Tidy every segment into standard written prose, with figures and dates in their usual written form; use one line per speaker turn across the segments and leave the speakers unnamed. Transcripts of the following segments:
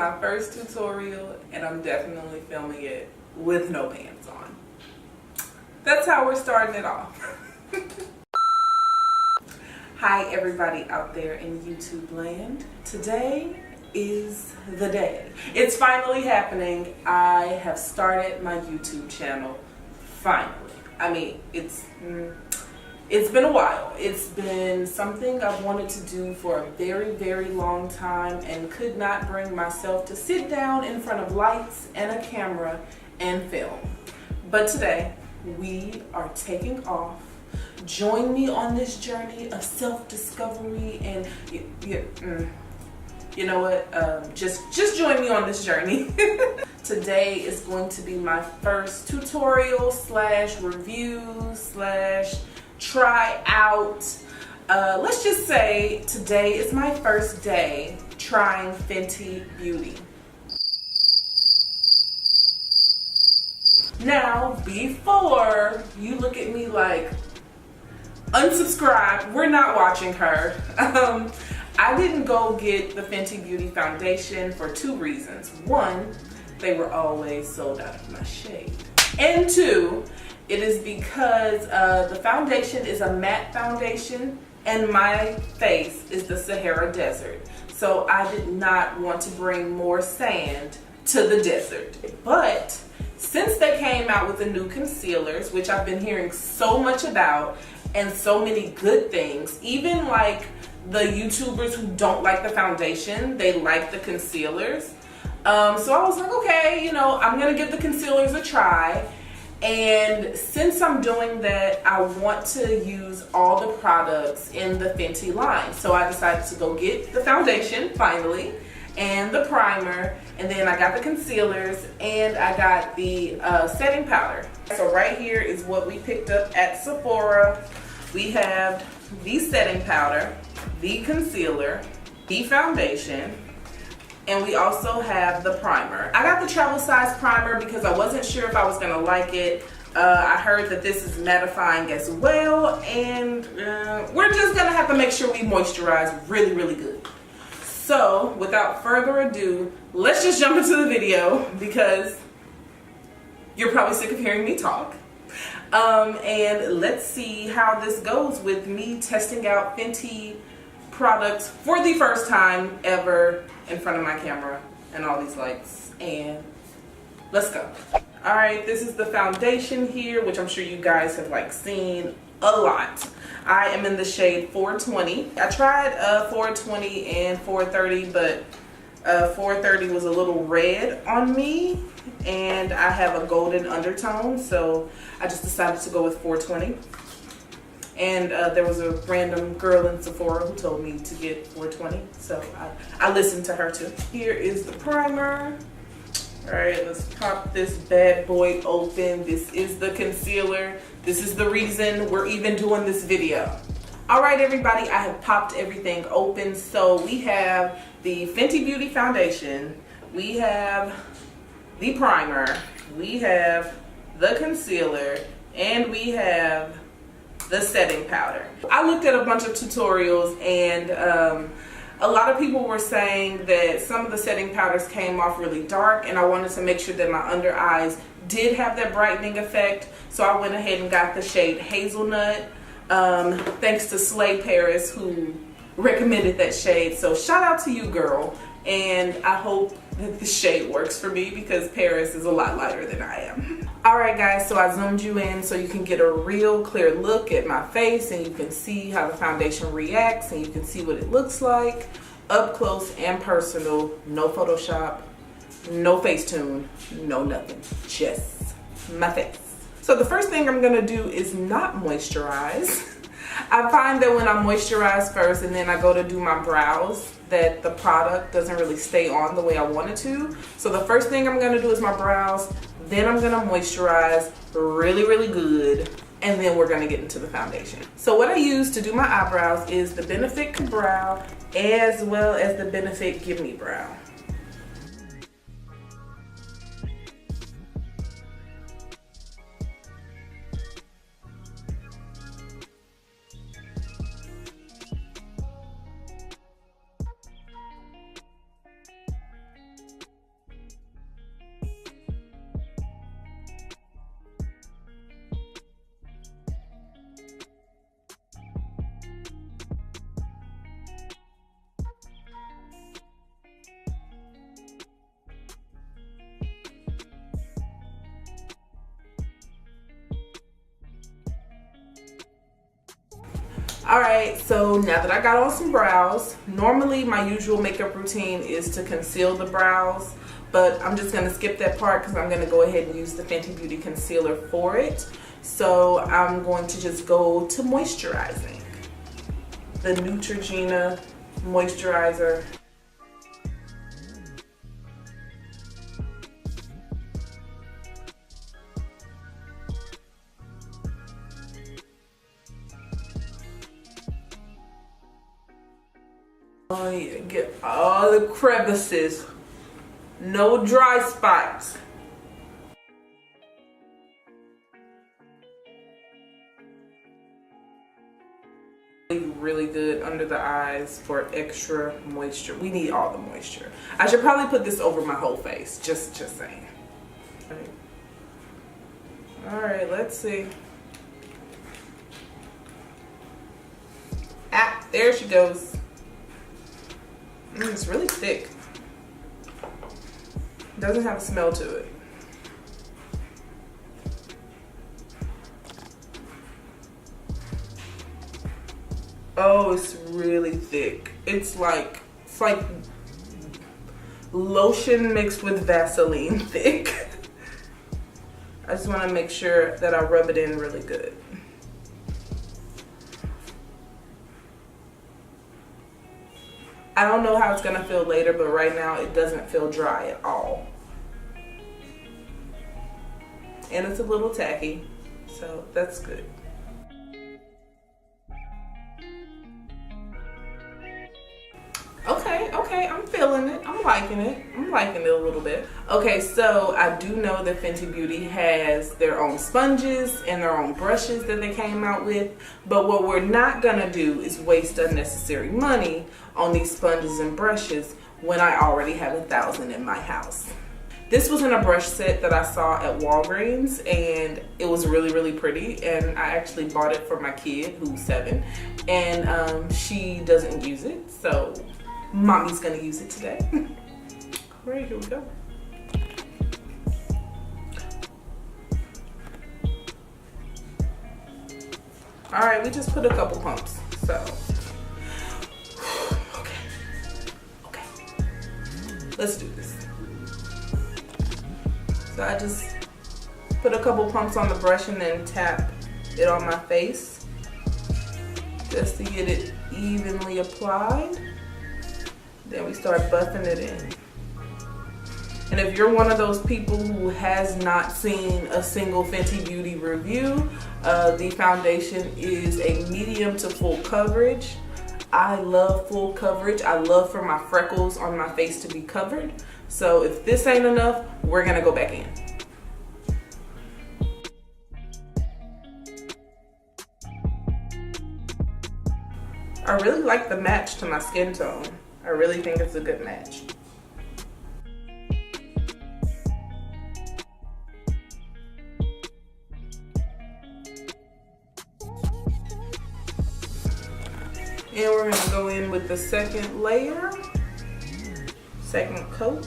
my first tutorial and I'm definitely filming it with no pants on. That's how we're starting it off. Hi everybody out there in YouTube land. Today is the day. It's finally happening. I have started my YouTube channel. Finally. I mean, it's been a while. It's been something I've wanted to do for a very, very long time and could not bring myself to sit down in front of lights and a camera and film. But today, we are taking off. Join me on this journey of self-discovery and, you know what, just join me on this journey. Today is going to be my first tutorial / review / try out. Let's just say today is my first day trying Fenty Beauty. Now, before you look at me like, unsubscribe, we're not watching her. I didn't go get the Fenty Beauty foundation for two reasons. One, they were always sold out of my shade. And two, it is because the foundation is a matte foundation and my face is the Sahara Desert. So I did not want to bring more sand to the desert. But since they came out with the new concealers, which I've been hearing so much about and so many good things, even like the YouTubers who don't like the foundation, they like the concealers. So I was like, okay, you know, I'm gonna give the concealers a try. And since I'm doing that, I want to use all the products in the Fenty line. So I decided to go get the foundation finally, and the primer, and then I got the concealers, and I got the setting powder. So right here is what we picked up at Sephora. We have the setting powder, the concealer, the foundation, and we also have the primer. I got the travel size primer because I wasn't sure if I was gonna like it. I heard that this is mattifying as well, and we're just gonna have to make sure we moisturize really, really good. So without further ado, let's just jump into the video because you're probably sick of hearing me talk. And let's see how this goes with me testing out Fenty products for the first time ever in front of my camera and all these lights. And let's go. All right, this is the foundation here, which I'm sure you guys have like seen a lot. I am in the shade 420. I tried 420 and 430, but 430 was a little red on me, and I have a golden undertone, so I just decided to go with 420. And there was a random girl in Sephora who told me to get 420, so I listened to her too. Here is the primer. All right, let's pop this bad boy open. This is the concealer. This is the reason we're even doing this video. All right, everybody, I have popped everything open. So we have the Fenty Beauty foundation. We have the primer. We have the concealer, and we have the setting powder. I looked at a bunch of tutorials, and a lot of people were saying that some of the setting powders came off really dark, and I wanted to make sure that my under eyes did have that brightening effect. So I went ahead and got the shade Hazelnut, thanks to Slay Paris who recommended that shade. So shout out to you, girl, and I hope that the shade works for me because Paris is a lot lighter than I am. Alright guys, so I zoomed you in so you can get a real clear look at my face, and you can see how the foundation reacts, and you can see what it looks like up close and personal. No Photoshop, no Facetune, no nothing, just my face. So the first thing I'm gonna do is not moisturize. I find that when I moisturize first and then I go to do my brows, that the product doesn't really stay on the way I want it to. So the first thing I'm gonna do is my brows, then I'm gonna moisturize really, really good, and then we're gonna get into the foundation. So what I use to do my eyebrows is the Benefit Brow as well as the Benefit Give Me Brow. Alright, so now that I got on some brows, normally my usual makeup routine is to conceal the brows, but I'm just going to skip that part because I'm going to go ahead and use the Fenty Beauty concealer for it. So I'm going to just go to moisturizing. The Neutrogena moisturizer. Oh yeah, get all the crevices. No dry spots. Really good under the eyes for extra moisture. We need all the moisture. I should probably put this over my whole face. Just saying. All right, let's see. Ah, there she goes. It's really thick. Doesn't have a smell to it. Oh, it's really thick. It's like lotion mixed with Vaseline thick. I just want to make sure that I rub it in really good. I don't know how it's gonna feel later, but right now it doesn't feel dry at all. And it's a little tacky, so that's good. Okay, I'm feeling it. I'm liking it. I'm liking it a little bit. Okay, so I do know that Fenty Beauty has their own sponges and their own brushes that they came out with. But what we're not gonna do is waste unnecessary money on these sponges and brushes when I already have 1,000 in my house. This was in a brush set that I saw at Walgreens, and it was really pretty, and I actually bought it for my kid who's 7, and she doesn't use it, so mommy's gonna use it today. All right, here we go. All right, we just put a couple pumps, so. Okay, let's do this. So I just put a couple pumps on the brush and then tap it on my face just to get it evenly applied. Then we start buffing it in. And if you're one of those people who has not seen a single Fenty Beauty review, the foundation is a medium to full coverage. I love full coverage. I love for my freckles on my face to be covered. So if this ain't enough, we're gonna go back in. I really like the match to my skin tone. I really think it's a good match. And we're gonna go in with the second layer, second coat.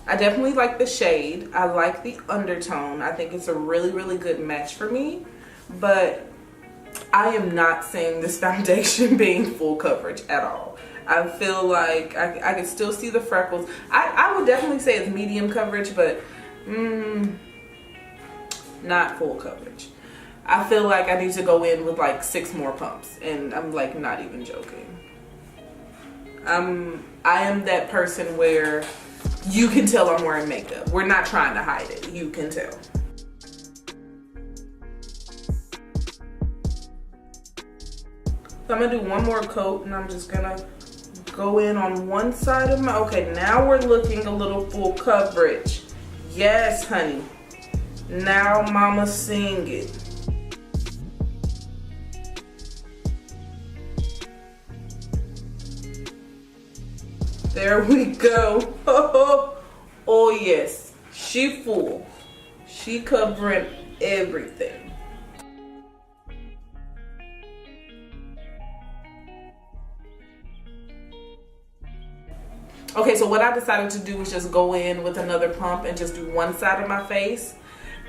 I definitely like the shade. I like the undertone. I think it's a really good match for me, but I am not seeing this foundation being full coverage at all. I feel like I can still see the freckles. I would definitely say it's medium coverage, but not full coverage. I feel like I need to go in with like 6 more pumps, and I'm like not even joking. I am that person where you can tell I'm wearing makeup. We're not trying to hide it. You can tell. So I'm gonna do one more coat, and I'm just gonna go in on one side of my, okay, now we're looking a little full coverage. Yes, honey. Now mama's seeing it. There we go. Oh She full. She covering everything. Okay, so what I decided to do was just go in with another pump and just do one side of my face.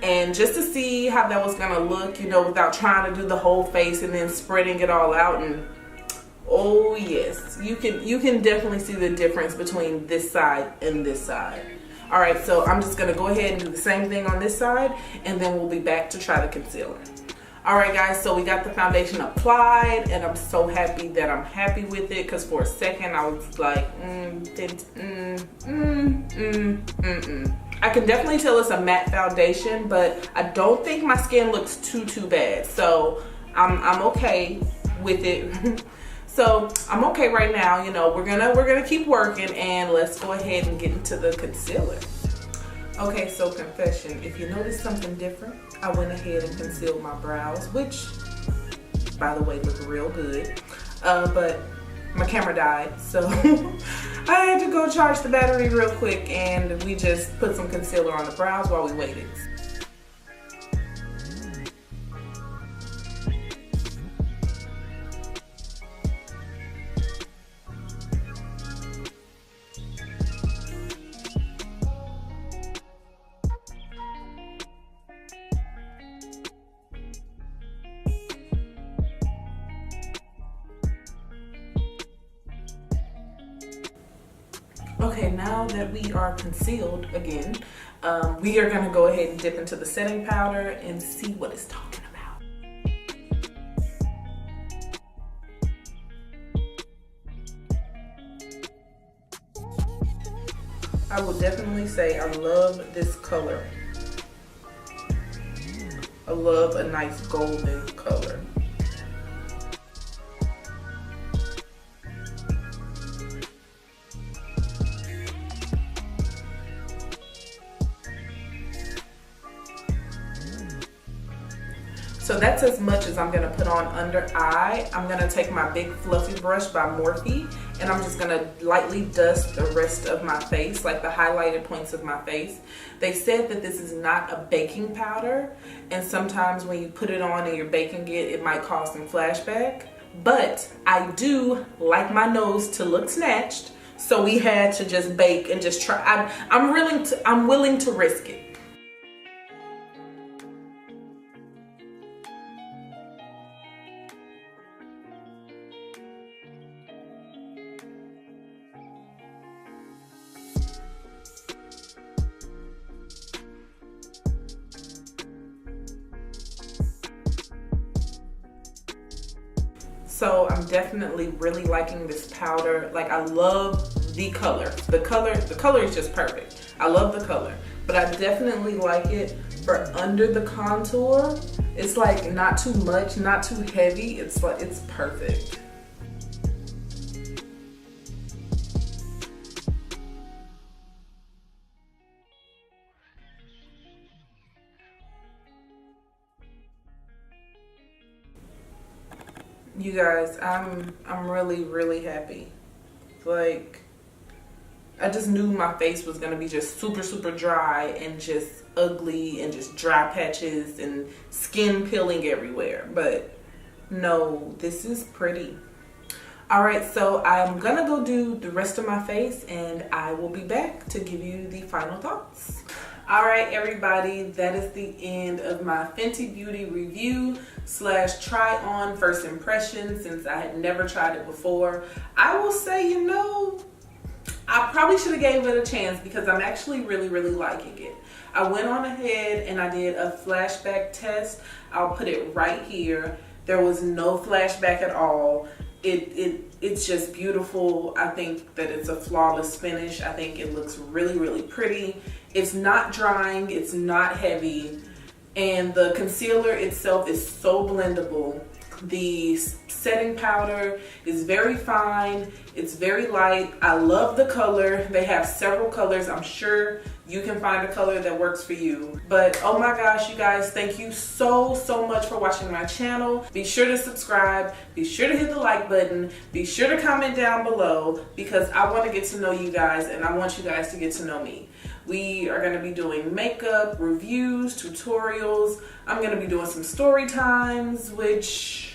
And just to see how that was gonna look, you know, without trying to do the whole face and then spreading it all out. And oh yes, you can definitely see the difference between this side and this side. All right, so I'm just gonna go ahead and do the same thing on this side, and then we'll be back to try the concealer. All right guys, so we got the foundation applied, and I'm so happy that I'm happy with it, because for a second I was like, I can definitely tell it's a matte foundation, but I don't think my skin looks too bad. So I'm okay with it. So I'm okay right now. You know, we're gonna keep working, and let's go ahead and get into the concealer. Okay, so confession, if you notice something different, I went ahead and concealed my brows, which, by the way, look real good. But my camera died, so I had to go charge the battery real quick, and we just put some concealer on the brows while we waited. Okay, now that we are concealed again, we are gonna go ahead and dip into the setting powder and see what it's talking about. I will definitely say I love this color. I love a nice golden color. So that's as much as I'm gonna put on under eye. I'm gonna take my big fluffy brush by Morphe, and I'm just gonna lightly dust the rest of my face, like the highlighted points of my face. They said that this is not a baking powder, and sometimes when you put it on and you're baking it, it might cause some flashback. But I do like my nose to look snatched, so we had to just bake and just try. I'm willing to risk it. So I'm definitely really liking this powder. Like, I love the color. The color is just perfect. I love the color, but I definitely like it for under the contour. It's like not too much, not too heavy. It's like, it's perfect. You guys, I'm really happy. Like, I just knew my face was gonna be just super dry and just ugly and just dry patches and skin peeling everywhere, but no, this is pretty. All right, so I'm gonna go do the rest of my face, and I will be back to give you the final thoughts. All right, everybody, that is the end of my Fenty Beauty review / try on first impression, since I had never tried it before. I will say, you know, I probably should have gave it a chance, because I'm actually really liking it. I went on ahead and I did a flashback test. I'll put it right here. There was no flashback at all. It's just beautiful. I think that it's a flawless finish. I think it looks really pretty. It's not drying, it's not heavy, and the concealer itself is so blendable. The setting powder is very fine, it's very light. I love the color. They have several colors. I'm sure You can find a color that works for you. But oh my gosh, you guys, thank you so much for watching my channel. Be sure to subscribe. Be sure to hit the like button. Be sure to comment down below, because I want to get to know you guys and I want you guys to get to know me. We are going to be doing makeup, reviews, tutorials. I'm going to be doing some story times, which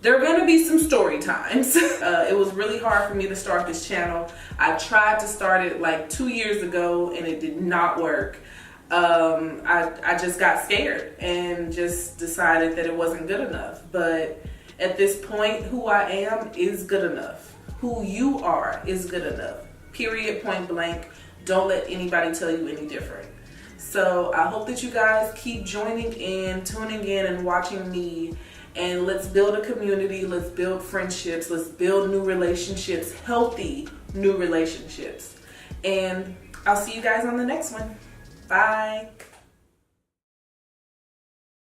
there are going to be some story times. It was really hard for me to start this channel. I tried to start it like 2 years ago and it did not work. I just got scared and just decided that it wasn't good enough. But at this point, who I am is good enough. Who you are is good enough. Period, point blank. Don't let anybody tell you any different. So I hope that you guys keep joining in, tuning in, and watching me. And let's build a community. Let's build friendships. Let's build new relationships, healthy new relationships. And I'll see you guys on the next one. Bye.